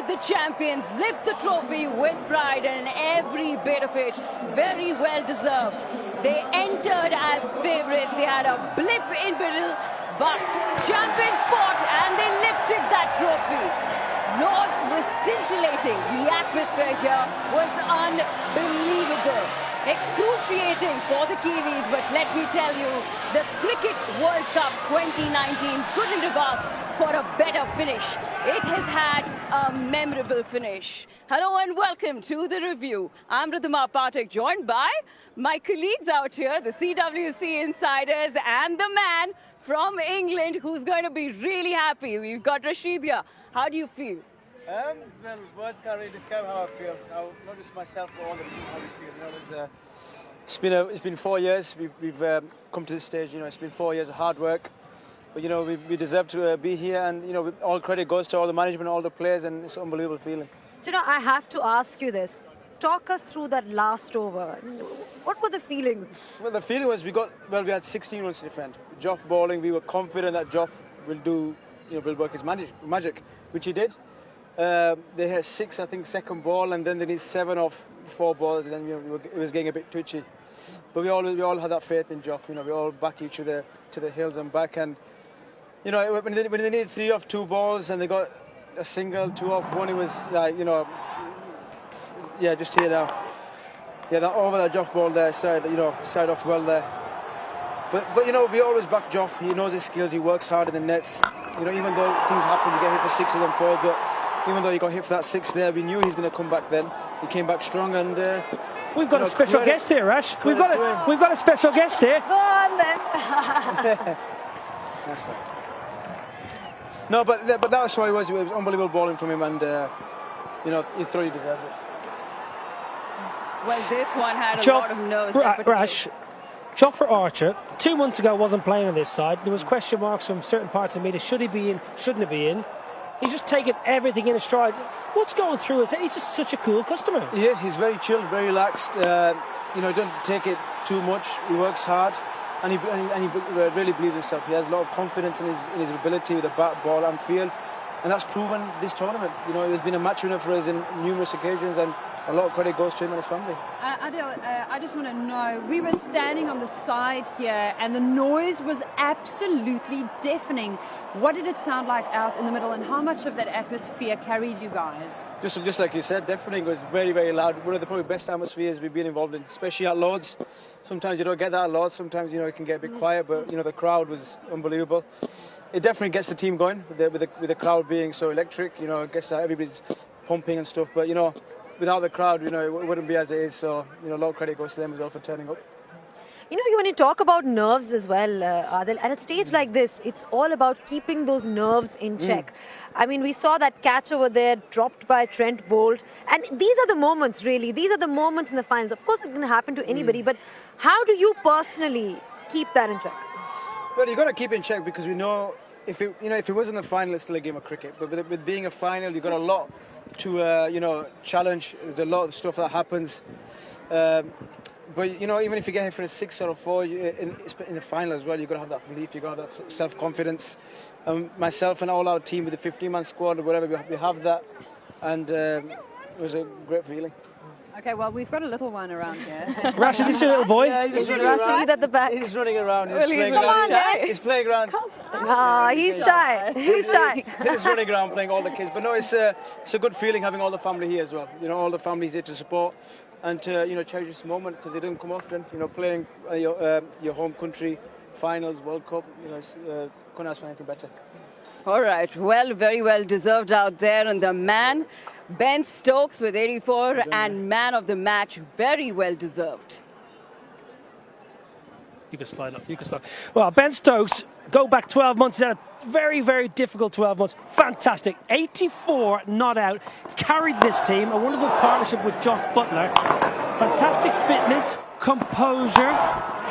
the champions lift the trophy with pride, and every bit of it very well deserved. They entered as favourites. They had a blip in middle, but champions fought and they lifted that trophy. Lords was scintillating. The atmosphere here was unbelievable. Excruciating for the Kiwis, but let me tell you, the Cricket World Cup 2019 couldn't have asked for a better finish. It has had a memorable finish. Hello and welcome to the review. I'm Ridhima Pathak, joined by my colleagues out here, the CWC insiders, and the man from England who's going to be really happy. We've got Rashid here. How do you feel? Well, words can't really describe how I feel. Not just myself, but all the team, how we feel. You know, it's been 4 years. We've come to this stage. You know, it's been 4 years of hard work. But you know, we deserve to be here, and you know, all credit goes to all the management, all the players, and it's an unbelievable feeling. Do you know, I have to ask you this. Talk us through that last over. What were the feelings? Well, the feeling was we had 16 runs to defend. Joff bowling, we were confident that Joff will work his magic, which he did. They had 6, I think, second ball, and then they need 7 off 4 balls, and then it was getting a bit twitchy. But we all had that faith in Joff. You know, we all back each other to the hills and back. And you know, when they needed 3 off 2 balls and they got a single, 2 off 1, it was like, you know, yeah, just here now. Yeah, that Joff ball there started off well there. But you know, we always back Joff. He knows his skills. He works hard in the nets. You know, even though things happen, you get hit for 6s and 4s, but even though he got hit for that 6 there, we knew he was going to come back then. He came back strong, and we've got a special guest here, Rash. We've got a special guest here. Go on then. That's fine. No, but that was why it was unbelievable bowling from him, and you know, he thoroughly deserves it. Well, this one had a lot of nerves. Rash, Jofra Archer, 2 months ago wasn't playing on this side. There was question marks from certain parts of the media. Should he be in? Shouldn't he be in? He's just taken everything in his stride. What's going through his head? He's just such a cool customer. He is. He's very chilled, very relaxed. You know, don't take it too much. He works hard, and he really believes himself. He has a lot of confidence in his ability with the bat, ball, and field, and that's proven this tournament. You know, he's been a match winner for us in numerous occasions, and a lot of credit goes to him and his family. Adil, I just want to know, we were standing on the side here and the noise was absolutely deafening. What did it sound like out in the middle, and how much of that atmosphere carried you guys? Just like you said, deafening. Was very, very loud. One of the probably best atmospheres we've been involved in, especially at Lords. Sometimes you don't get that at Lords. Sometimes, you know, it can get a bit quiet, but you know, the crowd was unbelievable. It definitely gets the team going with the crowd being so electric. You know, it gets everybody's pumping and stuff. But you know, without the crowd, you know, it wouldn't be as it is. So, you know, a lot of credit goes to them as well for turning up. You know, when you talk about nerves as well, Adil, at a stage like this, it's all about keeping those nerves in check. I mean, we saw that catch over there dropped by Trent Bolt. And these are the moments, really. These are the moments in the finals. Of course, it can happen to anybody. But how do you personally keep that in check? Well, you've got to keep it in check, because we know if it wasn't the final, it's still a game of cricket. But with being a final, you've got a lot to challenge. There's a lot of stuff that happens. But you know, even if you get hit for a 6 or a 4 in the final as well, you've got to have that belief. You've got to have that self-confidence. Myself and all our team with the 15-man squad or whatever, we have that, and it was a great feeling. Okay, well, we've got a little one around here. Rash, is this your little boy? Yeah, he's just running around. At the back. He's running around. Well, He's playing around. He's shy. He's shy. He's running around playing all the kids. But no, it's a good feeling having all the family here as well. You know, all the families here to support and to, you know, cherish this moment, because it doesn't come often. You know, playing your home country finals, World Cup. You know, couldn't ask for anything better. All right, well, very well deserved out there. And the man, Ben Stokes with 84, and man of the match, very well deserved. You can slide up. You can slide. Well, Ben Stokes, go back 12 months. He's had a very, very difficult 12 months. Fantastic. 84 not out. Carried this team. A wonderful partnership with Joss Butler. Fantastic fitness, composure,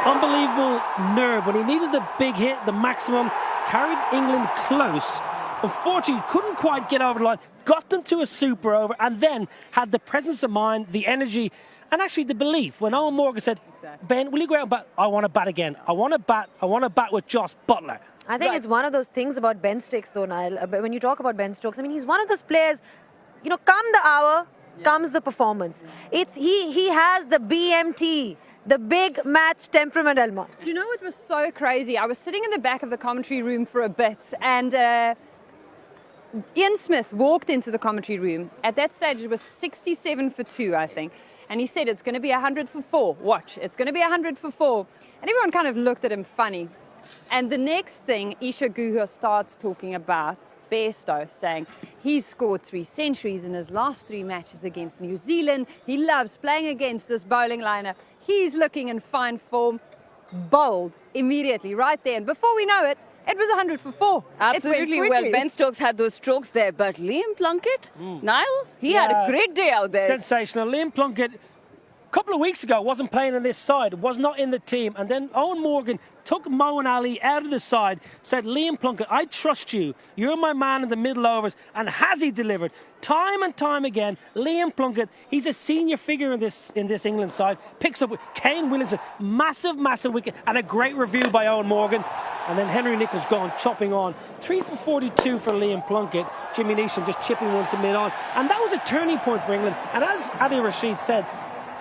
unbelievable nerve. When he needed the big hit, the maximum, carried England close. Unfortunately, couldn't quite get over the line. Got them to a super over, and then had the presence of mind, the energy, and actually the belief. When Owen Morgan said, Ben, will you go out and bat? I want to bat again. I want to bat with Joss Butler. I think it's one of those things about Ben Stokes, though, Niall. When you talk about Ben Stokes, I mean, he's one of those players. come the hour, comes the performance. He has the BMT, the big match temperament, Elma. Do you know what was so crazy? I was sitting in the back of the commentary room for a bit, and Ian Smith walked into the commentary room. At that stage, it was 67 for 2, I think. And he said, it's going to be 100 for 4. Watch, it's going to be 100 for 4. And everyone kind of looked at him funny. And the next thing, Isha Guha starts talking about Bairstow, saying he's scored 3 centuries in his last 3 matches against New Zealand. He loves playing against this bowling lineup. He's looking in fine form. Bowled immediately right there. And before we know it, it was 100 for 4. Absolutely. Well, Ben Stokes had those strokes there, but Liam Plunkett, Niall, he had a great day out there. Sensational. Liam Plunkett, a couple of weeks ago, wasn't playing on this side, was not in the team. And then Owen Morgan took Moeen Ali out of the side, said, Liam Plunkett, I trust you. You're my man in the middle overs. And has he delivered? Time and time again, Liam Plunkett, he's a senior figure in this England side, picks up with Kane Williamson, massive wicket, and a great review by Owen Morgan. And then Henry Nicholls gone, chopping on. 3 for 42 for Liam Plunkett. Jimmy Neesham just chipping one to mid-on. And that was a turning point for England. And as Adi Rashid said,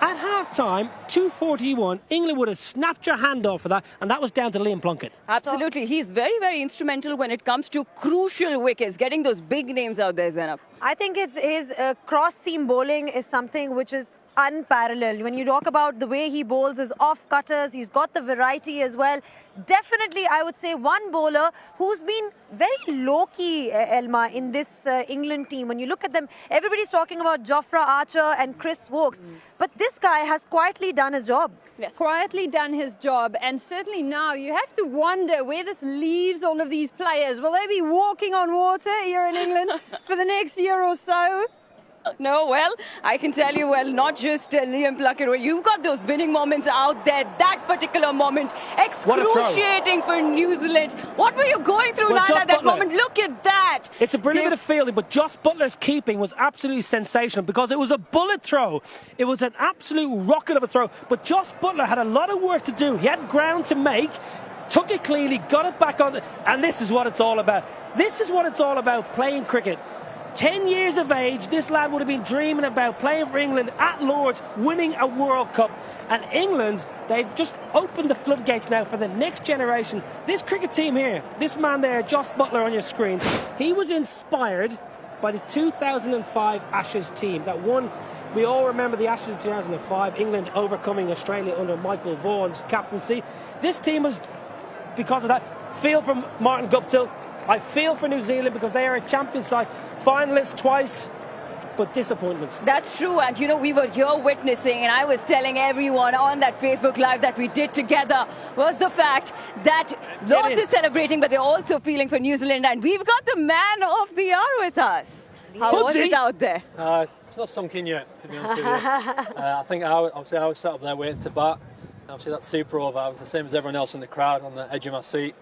at half-time, 2:41, England would have snapped your hand off for that, and that was down to Liam Plunkett. Absolutely. He's very, very instrumental when it comes to crucial wickets, getting those big names out there, Zainab. I think his cross-seam bowling is something which is unparalleled. When you talk about the way he bowls his off-cutters, he's got the variety as well. Definitely, I would say, one bowler who's been very low-key, Elma, in this England team. When you look at them, everybody's talking about Jofra Archer and Chris Woakes. But this guy has quietly done his job. Yes. Quietly done his job, and certainly now you have to wonder where this leaves all of these players. Will they be walking on water here in England for the next year or so? No, well, I can tell you, well, not just Liam Plunkett. Well, you've got those winning moments out there. That particular moment, excruciating for New Zealand. What were you going through, Niall, at that moment? Look at that. It's a brilliant bit of fielding, but Joss Butler's keeping was absolutely sensational because it was a bullet throw. It was an absolute rocket of a throw. But Joss Butler had a lot of work to do. He had ground to make. Took it cleanly, got it back on, and this is what it's all about. This is what it's all about, playing cricket. 10 years of age, this lad would have been dreaming about playing for England at Lord's, winning a World Cup. And England, they've just opened the floodgates now for the next generation. This cricket team here, this man there, Joss Butler on your screen, he was inspired by the 2005 Ashes team that won. We all remember the Ashes of 2005, England overcoming Australia under Michael Vaughan's captaincy. This team was, because of that, feel from Martin Guptill. I feel for New Zealand because they are a champion side, finalists twice, but disappointments. That's true, and you know, we were here witnessing, and I was telling everyone on that Facebook Live that we did together, was the fact that Lords is celebrating, but they're also feeling for New Zealand, and we've got the man of the hour with us. How was it out there? It's not sunk in yet, to be honest with you. I think I was sat up there waiting to bat. Obviously, that super over, I was the same as everyone else in the crowd on the edge of my seat.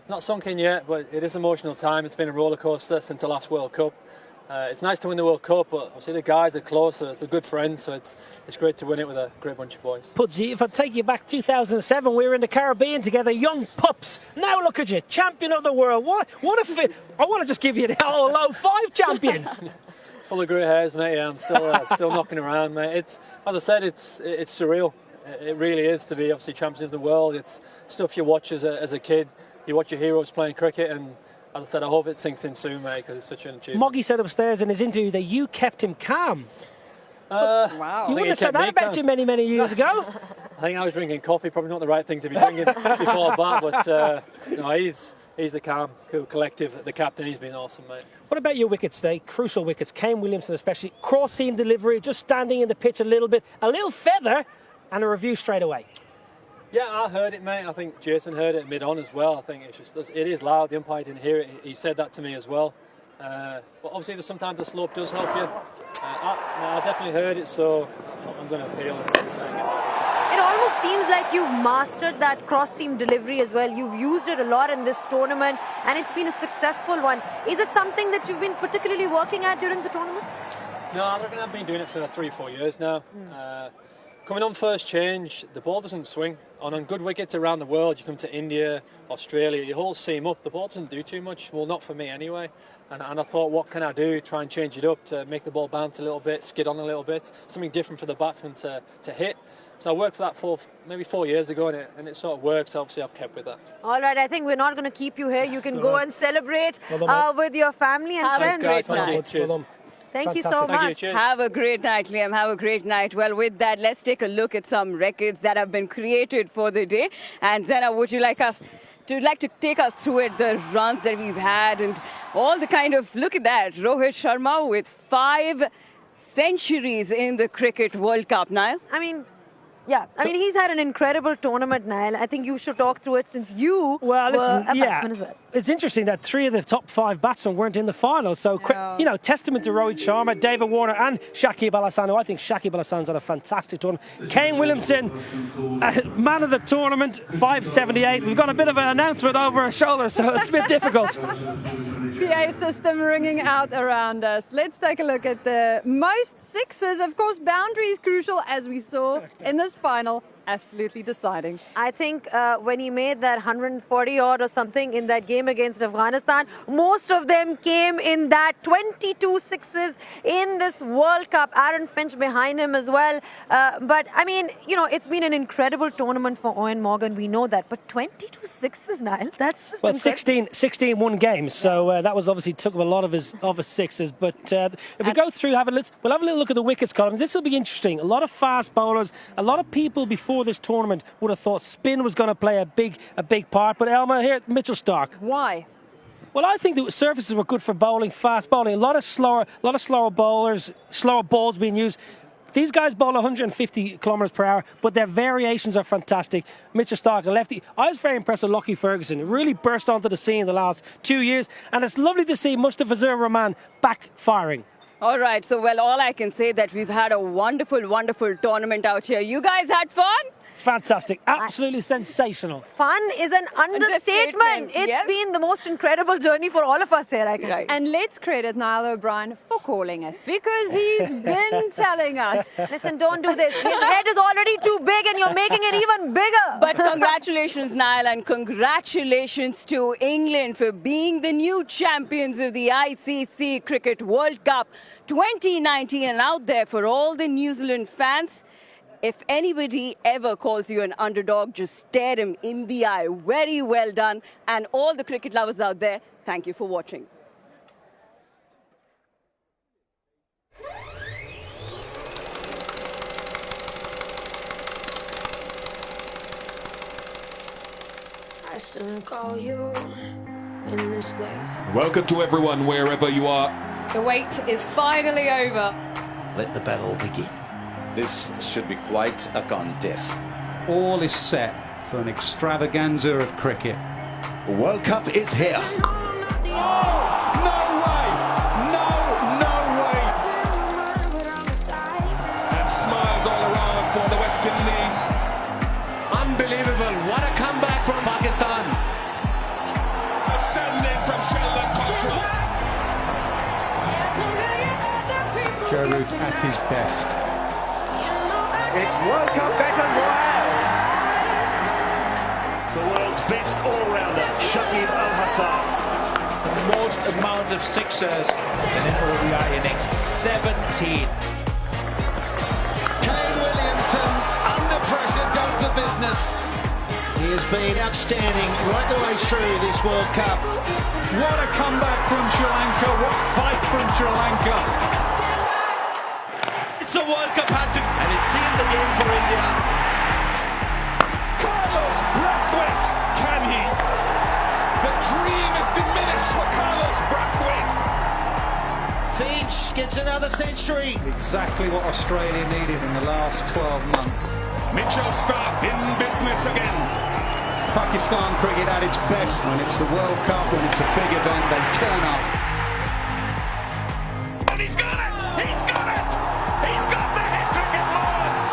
Not sunk in yet, but it is an emotional time. It's been a roller coaster since the last World Cup. It's nice to win the World Cup, but obviously the guys are close, they're good friends, so it's great to win it with a great bunch of boys. Pudgy, if I take you back 2007, we were in the Caribbean together, young pups. Now look at you, champion of the world. What a fit! I want to just give you the whole low 5 champion. Full of grey hairs, mate. Yeah, I'm still knocking around, mate. It's, as I said, it's surreal. It really is to be obviously champion of the world. It's stuff you watch as a kid. You watch your heroes playing cricket, and as I said, I hope it sinks in soon, mate, because it's such an achievement. Moggy said upstairs in his interview that you kept him calm. Wow. You wouldn't have said that about you many, many years ago. I think I was drinking coffee, probably not the right thing to be drinking before a bat, but no, he's the calm, cool collective, the captain. He's been awesome, mate. What about your wickets today? Crucial wickets. Kane Williamson especially. Cross-seam delivery, just standing in the pitch a little bit. A little feather and a review straight away. Yeah, I heard it, mate. I think Jason heard it mid-on as well. I think it is loud. The umpire didn't hear it. He said that to me as well. But obviously, sometimes the slope does help you. I definitely heard it, so I'm going to appeal. It almost seems like you've mastered that cross-seam delivery as well. You've used it a lot in this tournament, and it's been a successful one. Is it something that you've been particularly working at during the tournament? No, I reckon I've been doing it for 3 or 4 years now. Coming on first change, the ball doesn't swing. On good wickets around the world, you come to India, Australia, your whole seam up, the ball doesn't do too much. Well, not for me anyway. And I thought, what can I do? Try and change it up to make the ball bounce a little bit, skid on a little bit, something different for the batsman to hit. So I worked for that for maybe 4 years ago, and it sort of worked. So obviously, I've kept with that. All right, I think we're not going to keep you here. You can go and celebrate with your family and friends. Thanks, guys. Thank you. Cheers. Thank you so much. Thank you. Cheers. Have a great night, Liam. Have a great night. Well, with that, let's take a look at some records that have been created for the day. And Zena, would you like to take us through it, the runs that we've had and all the kind of, look at that, Rohit Sharma with 5 centuries in the Cricket World Cup, Niall. I mean, he's had an incredible tournament, Niall. I think you should talk through it since you were a batsman as well. It's interesting that 3 of the top 5 batsmen weren't in the final. So, testament to Rohit Sharma, David Warner and Shakib Al Hassan, who I think Shakib Al Hassan's had a fantastic tournament. Kane Williamson, man of the tournament, 578. We've got a bit of an announcement over our shoulders, so it's a bit difficult. PA system ringing out around us. Let's take a look at the most sixes. Of course, boundaries crucial, as we saw in this final. Absolutely deciding. I think when he made that 140 odd or something in that game against Afghanistan, most of them came in that 22 sixes in this World Cup. Aaron Finch behind him as well. But I mean, it's been an incredible tournament for Owen Morgan. We know that. But 22 sixes, Niall, that's just incredible. 16 won games. So that was obviously took up a lot of his sixes. But if we go through, we'll have a little look at the wickets columns. This will be interesting. A lot of fast bowlers, a lot of people before this tournament would have thought spin was going to play a big part, but Elma here, Mitchell Starc. Why? Well, I think the surfaces were good for bowling, fast bowling. A lot of slower bowlers, slower balls being used. These guys bowl 150 kilometres per hour, but their variations are fantastic. Mitchell Starc, a lefty. I was very impressed with Lockie Ferguson. He really burst onto the scene in the last 2 years, and it's lovely to see Mustafizur Rahman back firing. All right, so all I can say that we've had a wonderful, wonderful tournament out here. You guys had fun? Fantastic. Absolutely sensational. Fun is an understatement. It's been the most incredible journey for all of us here, I can say. And let's credit Niall O'Brien for calling it, because he's been telling us. Listen, don't do this. His head is already too big and you're making it even bigger. But congratulations, Niall, and congratulations to England for being the new champions of the ICC Cricket World Cup 2019. And out there for all the New Zealand fans, if anybody ever calls you an underdog, just stare him in the eye. Very well done. And all the cricket lovers out there, thank you for watching. I shouldn't call you in this days. Welcome to everyone, wherever you are. The wait is finally over. Let the battle begin. This should be quite a contest. All is set for an extravaganza of cricket. The World Cup is here. Oh, no way! No way! And smiles all around for the West Indies. Unbelievable. What a comeback from Pakistan. Outstanding from Sheldon Cottrell. Joe Root at his best. It's World Cup battle royale. The world's best all-rounder, Shakib Al Hassan. The most amount of sixers in an ODI innings, 17. Kane Williamson, under pressure, does the business. He has been outstanding right the way through this World Cup. What a comeback from Sri Lanka. What fight from Sri Lanka. It's a World Cup hat-trick and it's sealed the game for India. Carlos Brathwaite, can he? The dream is diminished for Carlos Brathwaite. Finch gets another century. Exactly what Australia needed in the last 12 months. Mitchell Starc in business again. Pakistan cricket at its best when it's the World Cup, when it's a big event, they turn up. And he's got it! He's got it! He's got the hat-trick at Lords!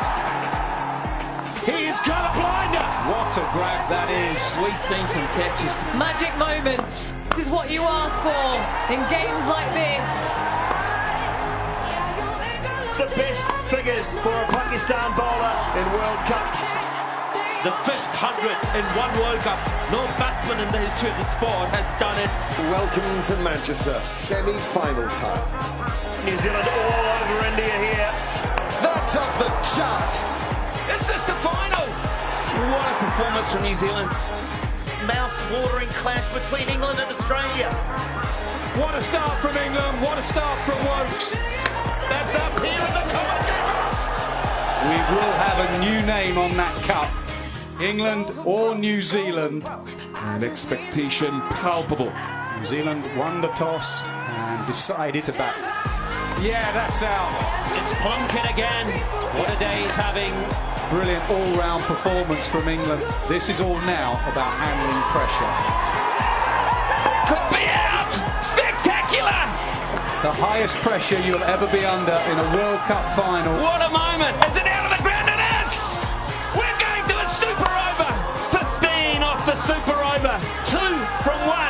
He's got a blinder. What a grab that is. We've seen some catches. Magic moments. This is what you ask for in games like this. the best figures for a Pakistan bowler in World Cups. The 5th 100 in one World Cup. No batsman in the history of the sport has done it. Welcome to Manchester, semi-final time. New Zealand all over India here. That's off the chart. Is this the final? What a performance from New Zealand. Mouth-watering clash between England and Australia. What a start from England, what a start from Wokes. That's up here in the commentary box. We will have a new name on that cup. England or New Zealand. And expectation palpable. New Zealand won the toss and decided to bat. Yeah, that's out. It's Plunkett again. What a day he's having. Brilliant all-round performance from England. This is all now about handling pressure. Could be out! Spectacular! The highest pressure you'll ever be under in a World Cup final. What a moment! Is it out of the ground? It is! We're going to a super over! 15 off the super over. 2 from 1.